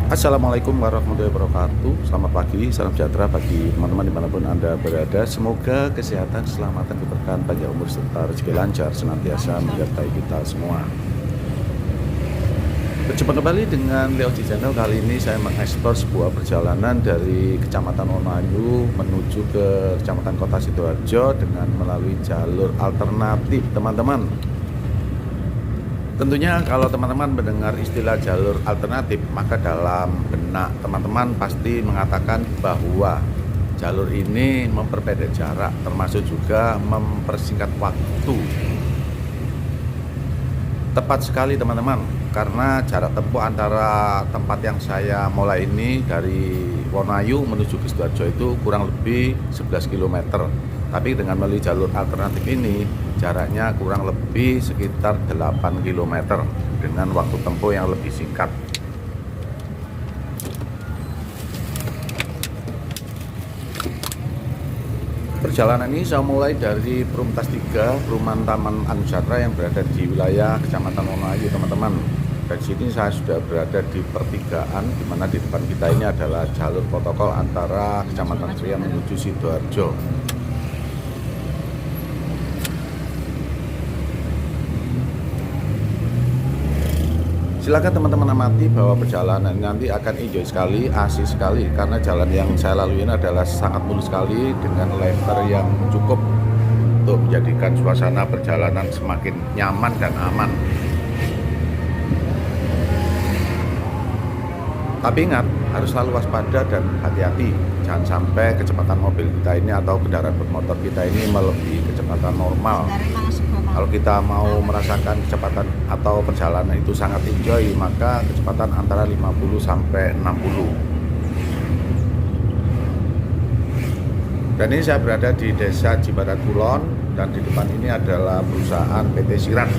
Assalamualaikum warahmatullahi wabarakatuh. Selamat pagi, salam sejahtera bagi teman-teman dimanapun Anda berada. Semoga kesehatan, keselamatan, keberkahan, panjang umur, serta rezeki lancar senantiasa menyertai kita semua. Berjumpa kembali dengan Leo di channel. Kali ini saya mengeksplor sebuah perjalanan dari Kecamatan Wonoayu menuju ke Kecamatan Kota Sidoarjo dengan melalui jalur alternatif, teman-teman. Tentunya kalau teman-teman mendengar istilah jalur alternatif, maka dalam benak teman-teman pasti mengatakan bahwa jalur ini memperpendek jarak, termasuk juga mempersingkat waktu. Tepat sekali teman-teman, karena jarak tempuh antara tempat yang saya mulai ini dari Wonoayu menuju ke Sidoarjo itu kurang lebih 11 km. Tapi dengan melalui jalur alternatif ini jaraknya kurang lebih sekitar 8 km dengan waktu tempuh yang lebih singkat. Perjalanan ini saya mulai dari Perumtas 3, Perumahan Taman Anusara yang berada di wilayah Kecamatan Wonoayu, teman-teman. Dari sini saya sudah berada di pertigaan, di mana di depan kita ini adalah jalur protokol antara Kecamatan Krian menuju Sidoarjo. Silakan teman-teman amati bahwa perjalanan nanti akan enjoy sekali, asik sekali, karena jalan yang saya lalui ini adalah sangat mulus sekali dengan lebar yang cukup untuk menjadikan suasana perjalanan semakin nyaman dan aman. Tapi ingat, harus selalu waspada dan hati-hati. Jangan sampai kecepatan mobil kita ini atau kendaraan bermotor kita ini melebihi kecepatan normal. Kalau kita mau merasakan kecepatan atau perjalanan itu sangat enjoy, maka kecepatan antara 50 sampai 60. Dan ini saya berada di Desa Cibadak Kulon, dan di depan ini adalah perusahaan PT Sirat.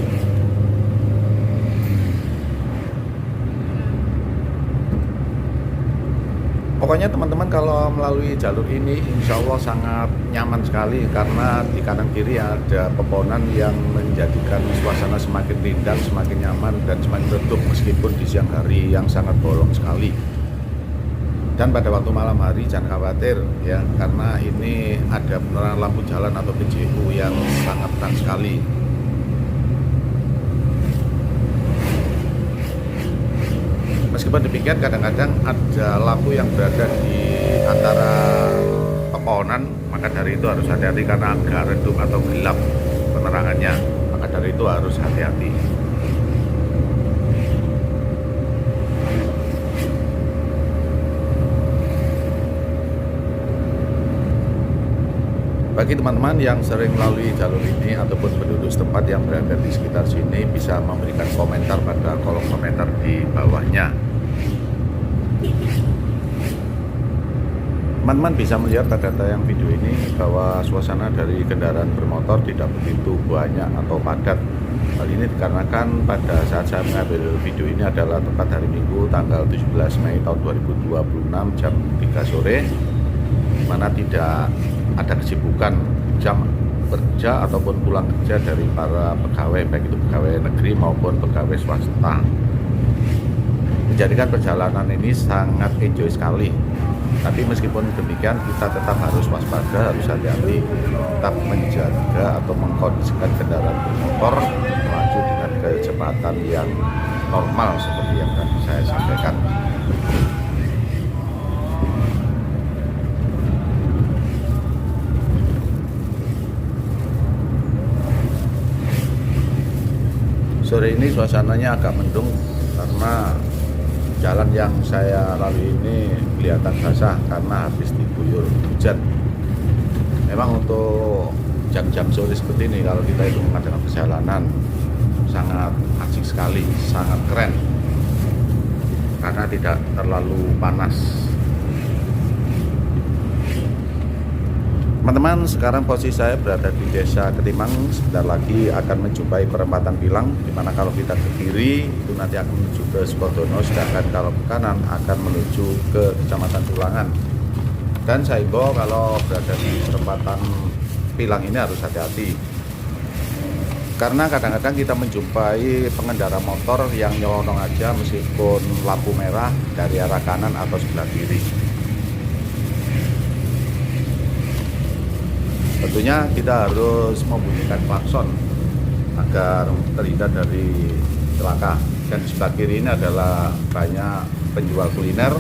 Pokoknya teman-teman kalau melalui jalur ini insya Allah sangat nyaman sekali, karena di kanan kiri ada pepohonan yang menjadikan suasana semakin rindang, semakin nyaman dan semakin redup meskipun di siang hari yang sangat bolong sekali. Dan pada waktu malam hari jangan khawatir ya, karena ini ada penerangan lampu jalan atau PJU yang sangat terang sekali. Meskipun demikian kadang-kadang ada lampu yang berada di antara pepohonan, maka dari itu harus hati-hati karena agak redup atau gelap penerangannya, maka dari itu harus hati-hati. Bagi teman-teman yang sering melalui jalur ini ataupun penduduk setempat yang berada di sekitar sini, bisa memberikan komentar pada kolom komentar di bawahnya. Teman-teman bisa melihat pada tayang video ini bahwa suasana dari kendaraan bermotor tidak begitu banyak atau padat. Hal ini dikarenakan pada saat saya mengambil video ini adalah tepat hari Minggu tanggal 17 Mei tahun 2026 jam 3 sore, di mana tidak ada kesibukan jam kerja ataupun pulang kerja dari para pegawai, baik itu pegawai negeri maupun pegawai swasta. Menjadikan perjalanan ini sangat enjoy sekali. Tapi meskipun demikian kita tetap harus waspada, harus hati-hati, tetap menjaga atau mengkondisikan kendaraan bermotor melaju dengan kecepatan yang normal seperti yang tadi saya sampaikan. Sore ini suasananya agak mendung karena jalan yang saya lalui ini kelihatan basah karena habis diguyur hujan. Memang untuk jam-jam sore seperti ini kalau kita itu mengadakan perjalanan sangat asik sekali, sangat keren karena tidak terlalu panas. Teman-teman, sekarang posisi saya berada di Desa Ketimang. Sebentar lagi akan menjumpai perempatan Pilang, dimana kalau kita ke kiri itu nanti akan menuju ke Sukodono, sedangkan kalau ke kanan akan menuju ke Kecamatan Tulangan. Dan saya himbau kalau berada di perempatan Pilang ini harus hati-hati. Karena kadang-kadang kita menjumpai pengendara motor yang nyelonong aja meskipun lampu merah dari arah kanan atau sebelah kiri. Tentunya kita harus membunyikan klakson agar terhindar dari celaka. Dan di sebelah kiri ini adalah banyak penjual kuliner.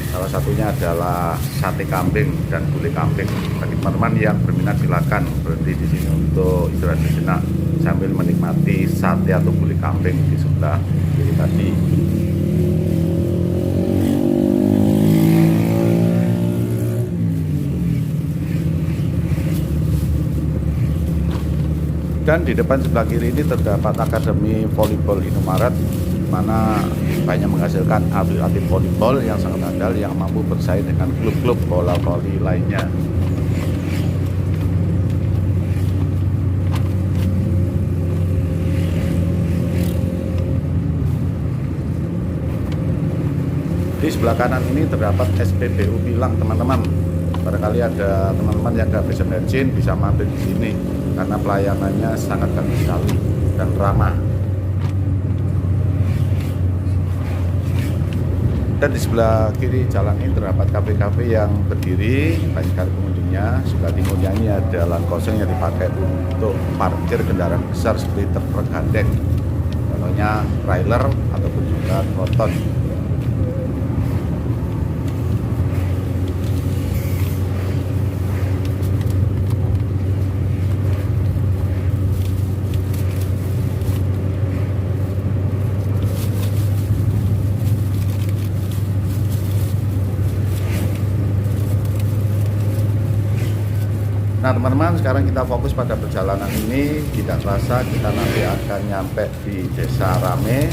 Salah satunya adalah sate kambing dan gulai kambing. Bagi teman-teman yang berminat silakan berhenti di sini untuk istirahat sejenak sambil menikmati sate atau gulai kambing di sebelah kiri tadi. Dan di depan sebelah kiri ini terdapat Akademi Volleyball Indomaret, mana banyak menghasilkan atlet-atlet volleyball yang sangat andal yang mampu bersaing dengan klub-klub bola voli lainnya. Di sebelah kanan ini terdapat SPBU Pilang, teman-teman. Barangkali ada teman-teman yang kehabisan bensin bisa mampir di sini karena pelayanannya sangat bagus sekali dan ramah. Dan di sebelah kiri jalan ini terdapat kafe-kafe yang berdiri, banyak sekali pengunjungnya. Sebelah timurnya ini ada lahan kosong yang dipakai untuk parkir kendaraan besar seperti truk gandeng, contohnya trailer ataupun juga trotton. Nah teman-teman, sekarang kita fokus pada perjalanan ini. Tidak terasa kita nanti akan nyampe di Desa Rame.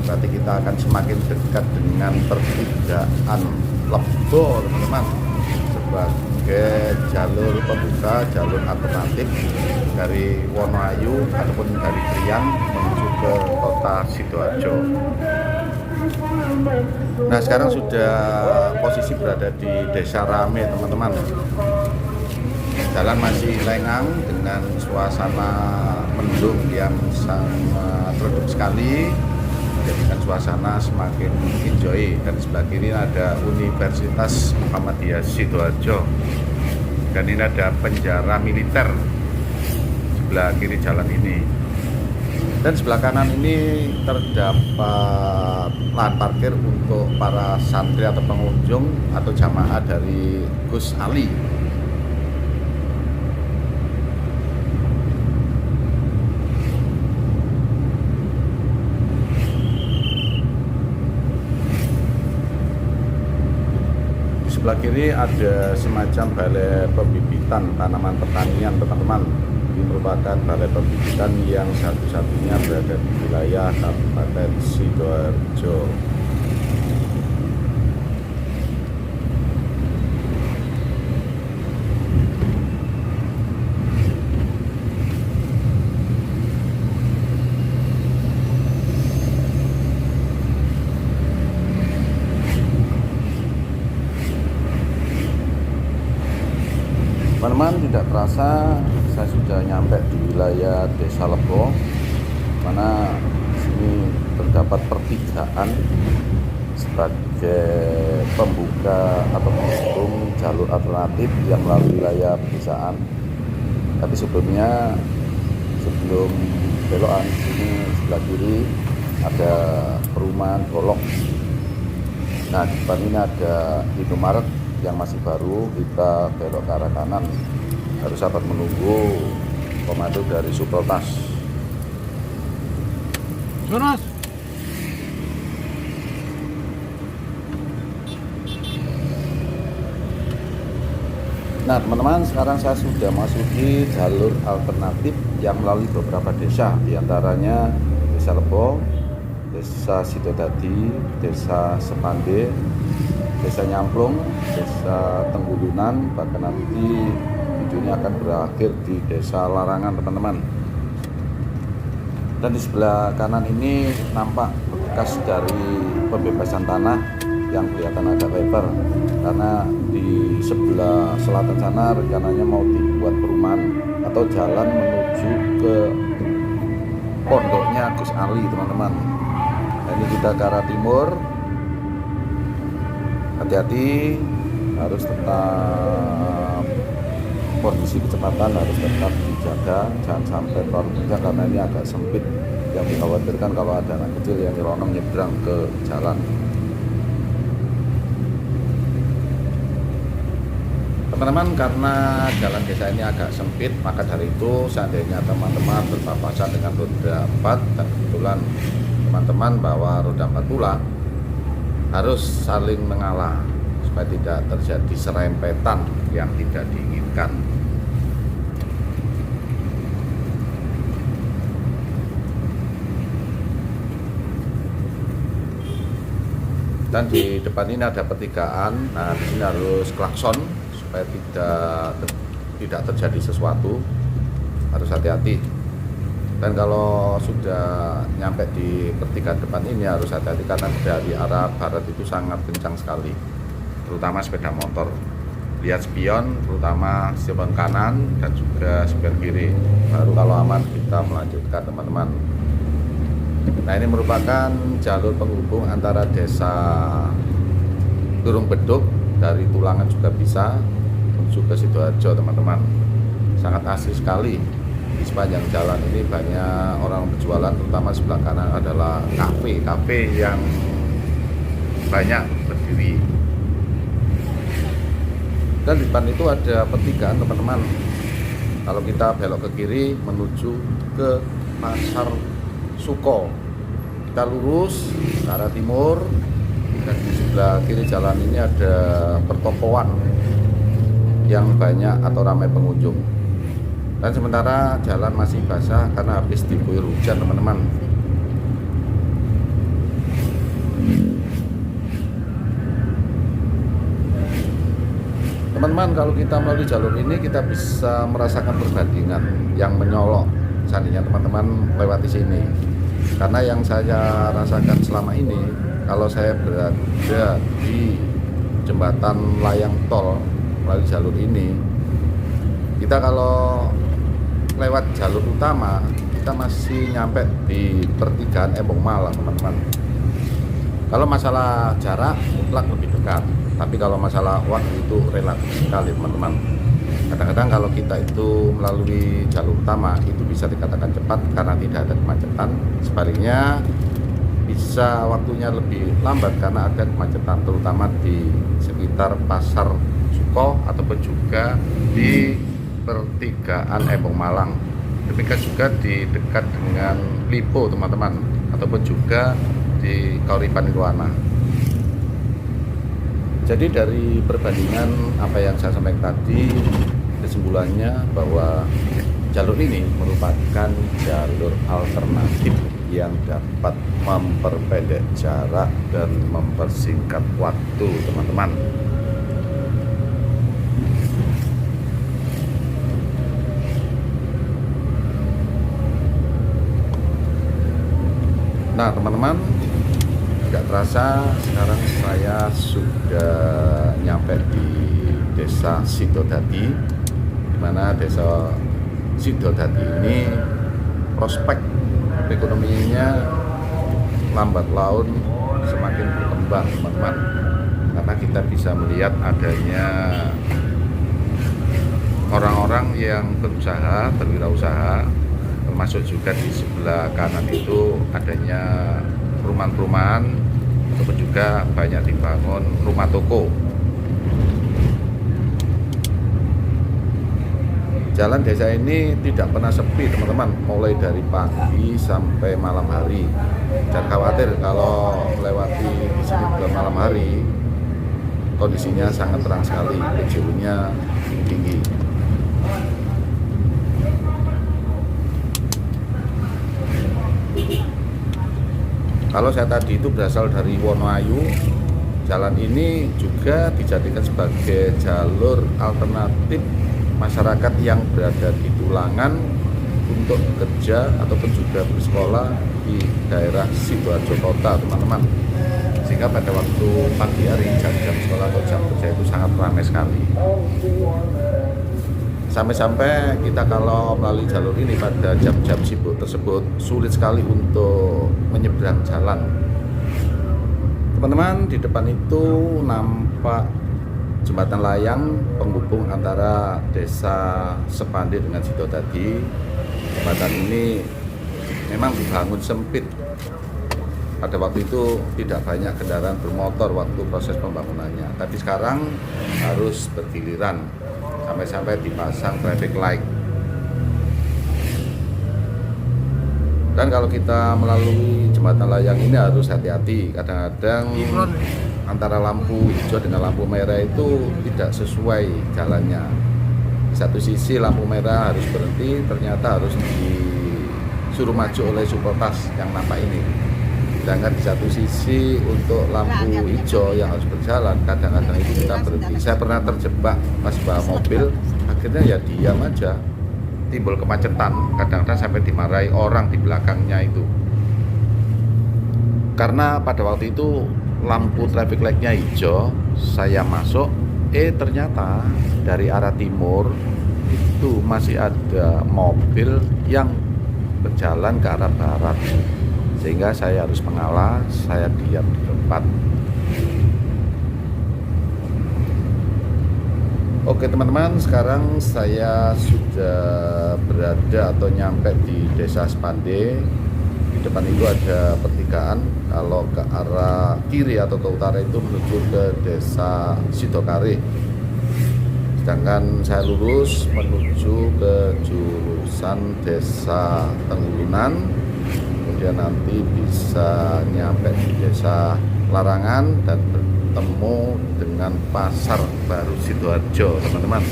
Berarti kita akan semakin dekat dengan pertigaan Lebo, teman-teman, sebagai jalur pembuka, jalur alternatif dari Wonoayu ataupun dari Krian menuju ke kota Sidoarjo. Nah sekarang sudah posisi berada di Desa Rame, teman-teman. Jalan masih lengang dengan suasana mendung yang sangat redup sekali, menjadikan suasana semakin enjoy. Dan sebelah kiri ada Universitas Muhammadiyah Sidoarjo, dan ini ada penjara militer sebelah kiri jalan ini. Dan sebelah kanan ini terdapat lahan parkir untuk para santri atau pengunjung atau jamaah dari Gus Ali. Sebelah kiri ada semacam balai pembibitan tanaman pertanian, teman-teman. Ini merupakan balai pembibitan yang satu-satunya berada di wilayah Kabupaten Sidoarjo. Teman-teman, tidak terasa saya sudah nyampe di wilayah Desa Lebo, mana di sini terdapat pertigaan sebagai pembuka atau penghubung jalur alternatif yang melalui wilayah pedesaan. Tapi sebelumnya, sebelum belokan sini sebelah kiri ada perumahan Golok. Nah di depan ini ada Indomaret yang masih baru. Kita belok ke arah kanan, harus sabar menunggu komando dari Supeltas. Jonas. Nah teman-teman, sekarang saya sudah masuki jalur alternatif yang melalui beberapa desa, diantaranya Desa Lebo, Desa Sidodadi, Desa Sepande, Desa Nyamplung, Desa Tenggulunan, bahkan nanti videonya akan berakhir di Desa Larangan, teman-teman. Dan di sebelah kanan ini nampak bekas dari pembebasan tanah yang kelihatan agak lebar, karena di sebelah selatan sana rencananya mau dibuat perumahan atau jalan menuju ke pondoknya Gus Ali teman-teman. Nah, ini kita ke arah timur. Hati-hati, harus tetap kondisi kecepatan harus tetap dijaga, jangan sampai terlalu kencang karena ini agak sempit. Yang dikhawatirkan kalau ada anak kecil yang nyelonong nyebrang ke jalan. Teman-teman, karena jalan desa ini agak sempit, maka dari itu seandainya teman-teman berpapasan dengan roda 4 dan kebetulan teman-teman bawa roda 4 pula, harus saling mengalah supaya tidak terjadi serempetan yang tidak diinginkan. Dan di depan ini ada pertigaan. Nah, di sini harus klakson supaya tidak terjadi sesuatu. Harus hati-hati. Dan kalau sudah nyampe di pertigaan depan ini harus hati-hati karena dari arah barat itu sangat kencang sekali, terutama sepeda motor. Lihat spion, terutama spion kanan dan juga spion kiri. Baru kalau aman kita melanjutkan teman-teman. Nah, ini merupakan jalur penghubung antara desa Turung Beduk, dari Tulangan juga bisa menuju ke Sidoarjo teman-teman. Sangat asri sekali. Di sepanjang jalan ini banyak orang berjualan, terutama sebelah kanan adalah kafe yang banyak berdiri. Dan di depan itu ada pertigaan teman-teman. Kalau kita belok ke kiri menuju ke Pasar Suko, kita lurus ke arah timur, dan di sebelah kiri jalan ini ada pertokoan yang banyak atau ramai pengunjung. Dan sementara jalan masih basah karena habis diguyur hujan teman-teman. Teman-teman, kalau kita melalui jalur ini kita bisa merasakan perbandingan yang menyolok seandainya teman-teman lewati sini. Karena yang saya rasakan selama ini, kalau saya berada di jembatan layang tol melalui jalur ini, kita kalau lewat jalur utama kita masih nyampe di pertigaan Embong Malang teman-teman. Kalau masalah jarak mutlak lebih dekat, tapi kalau masalah waktu itu relatif sekali teman-teman. Kadang-kadang kalau kita itu melalui jalur utama itu bisa dikatakan cepat karena tidak ada kemacetan. Sebaliknya bisa waktunya lebih lambat karena ada kemacetan, terutama di sekitar Pasar Suko ataupun juga di pertigaan Embong Malang. Demikian juga di dekat dengan Lipo teman-teman, ataupun juga di Kauripan Irwana. Jadi dari perbandingan apa yang saya sampaikan tadi, kesimpulannya bahwa jalur ini merupakan jalur alternatif yang dapat memperpendek jarak dan mempersingkat waktu teman-teman. Nah teman-teman, tidak terasa sekarang saya sudah nyampe di desa Sidodadi, di mana desa Sidodadi ini prospek ekonominya lambat laun semakin berkembang teman-teman, karena kita bisa melihat adanya orang-orang yang berusaha, berwirausaha, termasuk juga di sebelah kanan itu adanya perumahan-perumahan ataupun juga banyak dibangun rumah toko. Jalan desa ini tidak pernah sepi teman-teman, mulai dari pagi sampai malam hari. Jangan khawatir kalau melewati di sini bulan malam hari, kondisinya sangat terang sekali, penjualnya tinggi. Kalau saya tadi itu berasal dari Wonoayu, jalan ini juga dijadikan sebagai jalur alternatif masyarakat yang berada di Tulangan untuk bekerja ataupun juga bersekolah di daerah Sidoarjo Kota teman-teman. Sehingga pada waktu pagi hari jam-jam sekolah atau jam kerja itu sangat ramai sekali. Sampai-sampai kita kalau melalui jalur ini pada jam-jam sibuk tersebut sulit sekali untuk menyeberang jalan. Teman-teman, di depan itu nampak jembatan layang penghubung antara desa Sepande dengan Sidodadi. Jembatan ini memang dibangun sempit. Pada waktu itu tidak banyak kendaraan bermotor waktu proses pembangunannya, tapi sekarang harus bergiliran, sampai-sampai dipasang traffic light. Dan kalau kita melalui jembatan layang ini harus hati-hati. Kadang-kadang antara lampu hijau dengan lampu merah itu tidak sesuai jalannya. Di satu sisi lampu merah harus berhenti, ternyata harus disuruh maju oleh supeltas yang nampak ini. Sedangkan di satu sisi untuk lampu hijau yang harus berjalan, kadang-kadang itu kita berhenti. Saya pernah terjebak pas bawa mobil, akhirnya ya diam aja. Timbul kemacetan, kadang-kadang sampai dimarahi orang di belakangnya itu. Karena pada waktu itu lampu traffic light-nya hijau, saya masuk, ternyata dari arah timur itu masih ada mobil yang berjalan ke arah barat. Sehingga saya harus mengalah, saya diam di tempat. Oke teman-teman, sekarang saya sudah berada atau nyampe di desa Sepande. Di depan itu ada pertigaan. Kalau ke arah kiri atau ke utara itu menuju ke desa Sidokare. Sedangkan saya lurus menuju ke jurusan desa Tenggulunan. Kemudian nanti bisa nyampe di desa Larangan dan bertemu dengan pasar baru Sidoarjo, teman-teman.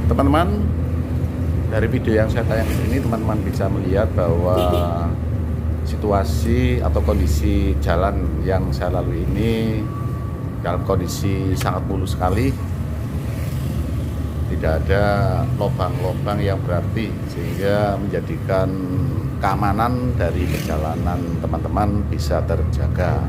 Teman-teman, dari video yang saya tayangkan ini teman-teman bisa melihat bahwa situasi atau kondisi jalan yang saya lalui ini dalam kondisi sangat mulus sekali, tidak ada lubang-lubang yang berarti, sehingga menjadikan keamanan dari perjalanan teman-teman bisa terjaga.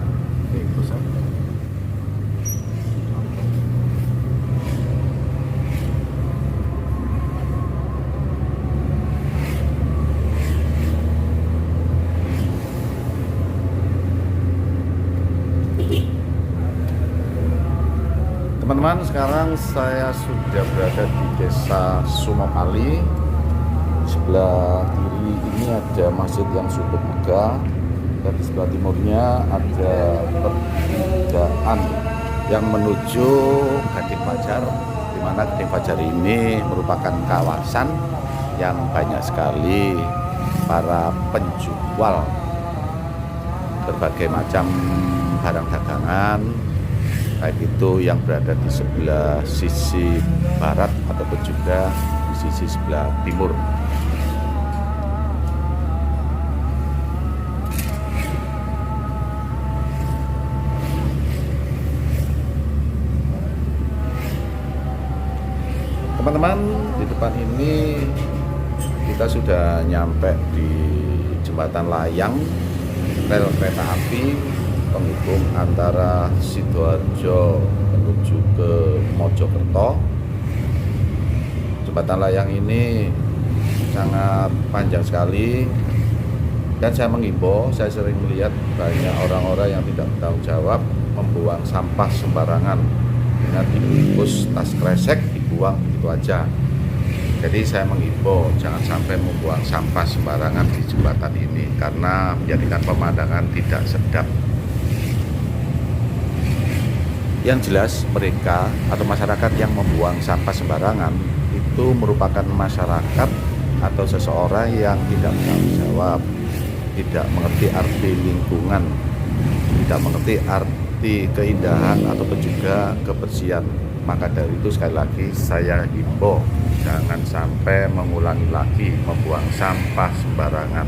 Teman-teman, sekarang saya sudah berada di desa Sumokali. Sebelah kiri ini ada masjid yang cukup megah, dan di sebelah timurnya ada pertigaan yang menuju Gading Fajar, di mana Gading Fajar ini merupakan kawasan yang banyak sekali para penjual berbagai macam barang dagangan, baik itu yang berada di sebelah sisi barat ataupun juga di sisi sebelah timur. Teman-teman, di depan ini kita sudah nyampe di jembatan layang rel kereta api penghubung antara Sidoarjo menuju ke Mojokerto. Jembatan layang ini sangat panjang sekali, dan saya mengimbau, saya sering melihat banyak orang-orang yang tidak bertanggung jawab membuang sampah sembarangan dengan dibungkus tas kresek, dibuang begitu aja. Jadi saya mengimbau jangan sampai membuang sampah sembarangan di jembatan ini karena menjadikan pemandangan tidak sedap. Yang jelas mereka atau masyarakat yang membuang sampah sembarangan itu merupakan masyarakat atau seseorang yang tidak bertanggung jawab, tidak mengerti arti lingkungan, tidak mengerti arti keindahan ataupun juga kebersihan. Maka dari itu sekali lagi saya himbau jangan sampai mengulangi lagi membuang sampah sembarangan.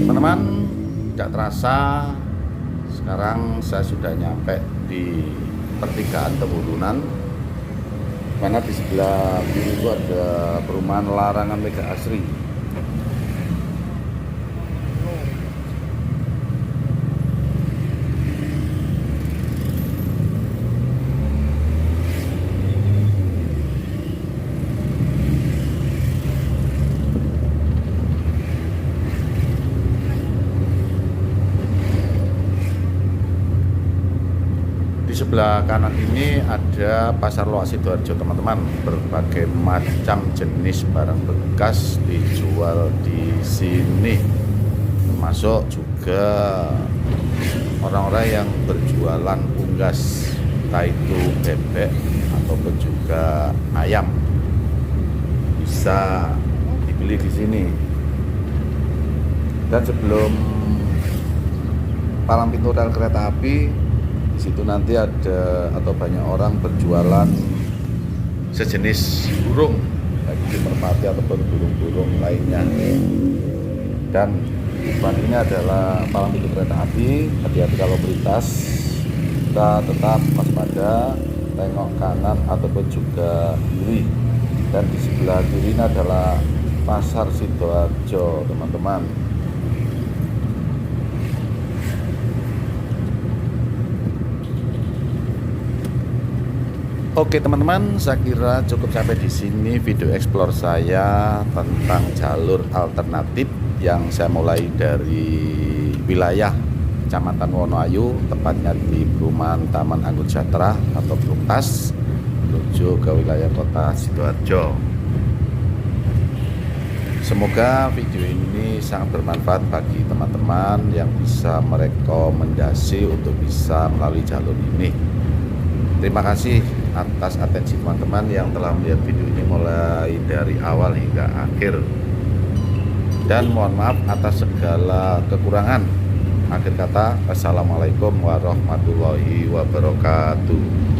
Teman-teman, tidak terasa sekarang saya sudah nyampe di pertigaan Temulunan, mana di sebelah kiri itu ada perumahan Larangan Mega Asri. Di sebelah kanan ini ada Pasar Loak Sidoarjo, teman-teman. Berbagai macam jenis barang bekas dijual di sini, termasuk juga orang-orang yang berjualan unggas, entah itu bebek ataupun juga ayam, bisa dibeli di sini. Dan sebelum palang pintu rel kereta api, di situ nanti ada atau banyak orang berjualan sejenis burung, baik itu merpati ataupun burung-burung lainnya. Dan depan ini adalah palang pintu kereta api. Hati-hati kalau melintas, kita tetap waspada, tengok kanan ataupun juga kiri. Dan di sebelah kiri ini adalah Pasar Sidoarjo, teman-teman. Oke teman-teman, saya kira cukup sampai di sini video explore saya tentang jalur alternatif yang saya mulai dari wilayah Kecamatan Wonoayu, tepatnya di perumahan Taman Anggun Sejahtera atau Bruktas, menuju ke wilayah kota Sidoarjo. Semoga video ini sangat bermanfaat bagi teman-teman yang bisa merekomendasi untuk bisa melalui jalur ini. Terima kasih atas atensi teman-teman yang telah melihat video ini mulai dari awal hingga akhir. Dan mohon maaf atas segala kekurangan. Akhir kata, Assalamualaikum warahmatullahi wabarakatuh.